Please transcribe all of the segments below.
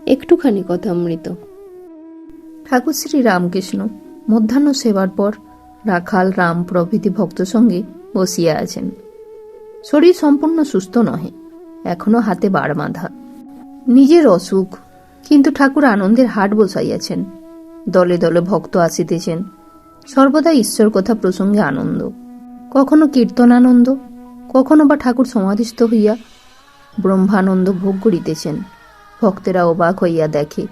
একটুখানি কথামৃত। ঠাকুর শ্রী রামকৃষ্ণ মধ্যাহ্ন সেবার পর রাখাল রাম প্রভৃতি ভক্ত সঙ্গে বসিয়া আছেন। শরীর সম্পূর্ণ সুস্থ নহে, এখনো হাতে বাড় বাঁধা। নিজের অসুখ, কিন্তু ঠাকুর আনন্দের হাট বসাইয়াছেন। দলে দলে ভক্ত আসিতেছেন। সর্বদা ঈশ্বর কথা প্রসঙ্গে আনন্দ, কখনো কীর্তনানন্দ, কখনো বা ঠাকুর সমাধিস্থ হইয়া ব্রহ্মানন্দ ভোগ করিতেছেন। ভক্তেরা অবাক হইয়া দেখে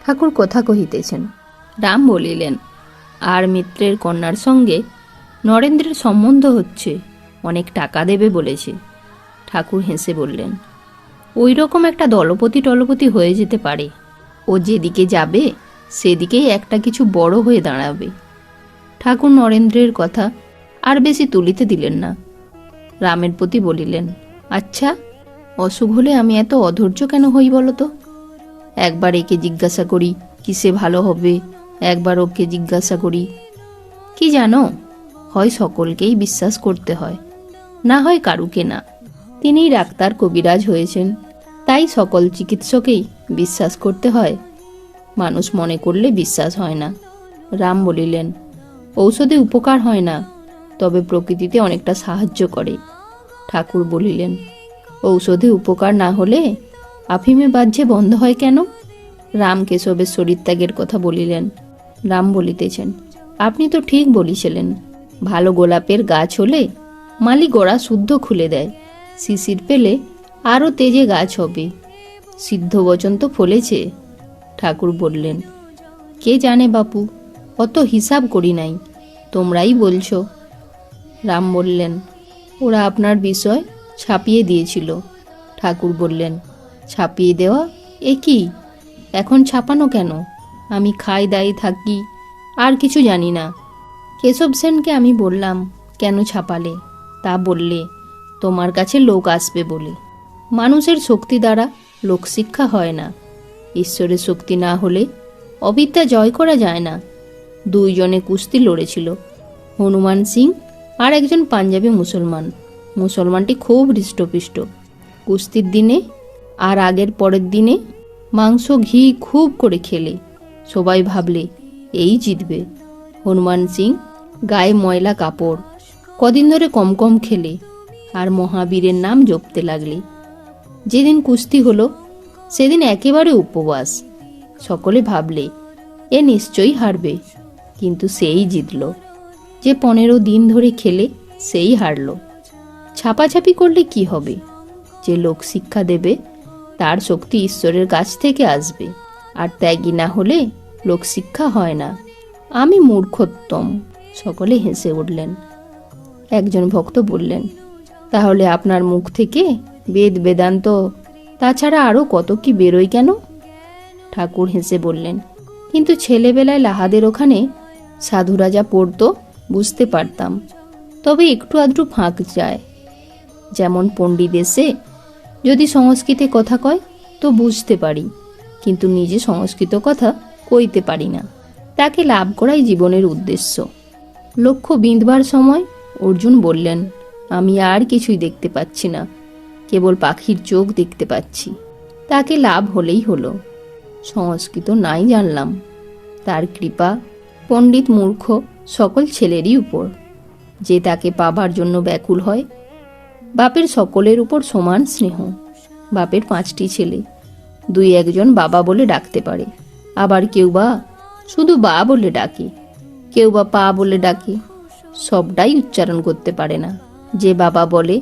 ঠাকুর কথা কহিতেছেন। রাম বলিলেন, আর মিত্রের কন্যার সঙ্গে নরেন্দ্রের সম্বন্ধ হচ্ছে, অনেক টাকা দেবে বলেছে। ঠাকুর হেসে বললেন, ওই রকম একটা দলপতি হয়ে যেতে পারে। ও যেদিকে যাবে সেদিকেই একটা কিছু বড় হয়ে দাঁড়াবে। ঠাকুর নরেন্দ্রের কথা আর বেশি তুলিতে দিলেন না। রামের প্রতি বলিলেন, আচ্ছা, অসুখ হলে আমি এত অধৈর্য কেন হই বলো তো? একবার একে জিজ্ঞাসা করি কিসে ভালো হবে, একবার ওকে জিজ্ঞাসা করি। কি জানো, হয় সকলকেই বিশ্বাস করতে হয়, না হয় কারুকে না। তিনিই ডাক্তার কবিরাজ হয়েছেন, তাই সকল চিকিৎসকেই বিশ্বাস করতে হয়, মানুষ মনে করলে বিশ্বাস হয় না। রাম বলিলেন, ঔষধে উপকার হয় না, তবে প্রকৃতিতে অনেকটা সাহায্য করে। ঠাকুর বলিলেন, ঔষধে উপকার না হলে আফিমে বাহ্যে বন্ধ হয় কেন? রাম কেশবের শরীরত্যাগের কথা বলিলেন। রাম বলিতেছেন, আপনি তো ঠিক বলিছিলেন, ভালো গোলাপের গাছ হলে মালি গোড়া শুদ্ধ খুলে দেয়, শিশির পেলে আরও তেজে গাছ হবে। সিদ্ধ বচন তো ফলেছে। ঠাকুর বললেন, কে জানে বাপু, অত হিসাব করি নাই, তোমরাই বলছো। রাম বললেন, ওরা আপনার বিষয় ছাপিয়ে দিয়েছিল। ঠাকুর বললেন, ছাপিয়ে দেওয়া এ কি? এখন ছাপানো কেন? আমি খাই দাই থাকি, আর কিছু জানি না। কেশব সেনকে আমি বললাম, কেন ছাপালে? তা বললে, তোমার কাছে লোক আসবে বলে। মানুষের শক্তি দ্বারা লোকশিক্ষা হয় না, ঈশ্বরের শক্তি না হলে অবিদ্যা জয় করা যায় না। দুইজনে কুস্তি লড়েছিল, হনুমান সিং আর একজন পাঞ্জাবি মুসলমান। মুসলমানটি খুব হৃষ্টপুষ্ট। কুস্তির দিনে আর আগের পরের দিনে মাংস ঘি খুব করে খেলে। সবাই ভাবলে এই জিতবে। হনুমান সিং গায়ে ময়লা কাপড়, কদিন ধরে কম কম খেলে আর মহাবীরের নাম জপতে লাগলে। যেদিন কুস্তি হলো সেদিন একেবারে উপবাস। সকলে ভাবলে এ নিশ্চয়ই হারবে, কিন্তু সেই জিতল। যে 15 দিন ধরে খেলে সেই হারল। ছাপাছাপি করলে কি হবে? যে লোক শিক্ষা দেবে তার শক্তি ঈশ্বরের কাছ থেকে আসবে, আর ত্যাগী না হলে লোক শিক্ষা হয় না। আমি মূর্খোত্তম। সকলে হেসে উঠলেন। একজন ভক্ত বললেন, তাহলে আপনার মুখ থেকে বেদ বেদান্ত তাছাড়া আরও কত কি বেরোয় কেন? ঠাকুর হেসে বললেন, কিন্তু ছেলেবেলায় লাহাদের ওখানে সাধুরা যা পড়তো বুঝতে পারতাম, তবে একটু আধটু ফাঁক যায়। যেমন পণ্ডিত এসে যদি সংস্কৃতে কথা কয় তো বুঝতে পারি, কিন্তু নিজে সংস্কৃত কথা কইতে পারি না। তাকে লাভ করাই জীবনের উদ্দেশ্য। লক্ষ্য বিঁধবার সময় অর্জুন বললেন, আমি আর কিছুই দেখতে পাচ্ছি না, কেবল পাখির চোখ দেখতে পাচ্ছি। তাকে লাভ হলেই হলো। সংস্কৃত নাই জানলাম, তার কৃপা পণ্ডিত মূর্খ সকল ছেলেরই উপর, যে তাকে পাবার জন্য ব্যাকুল হয়। বাপের সকলের উপর সমান স্নেহ। বাপের 5টি ছেলে, 2-1জন বাবা বলে ডাকতে পারে, আবার কেউ বা শুধু বা বলে ডাকে, কেউ বা পা বলে ডাকে, সবটাই উচ্চারণ করতে পারে না। যে বাবা বলে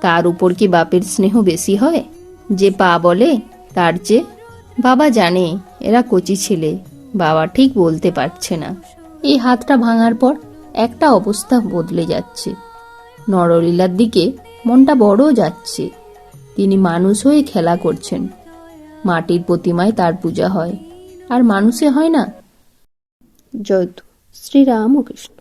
তার উপর কি বাপের স্নেহ বেশি হয়? যে পা বলে তার চেয়ে? বাবা জানে এরা কচি ছেলে, বাবা ঠিক বলতে পারছে না। এই হাতটা ভাঙার পর একটা অবস্থা বদলে যাচ্ছে। নরলীলার দিকে মনটা বড় যাচ্ছে। তিনি মানুষ হয়ে খেলা করছেন। মাটির প্রতিমায় তার পূজা হয়, আর মানুষে হয় না। জয়তু শ্রীরামকৃষ্ণ।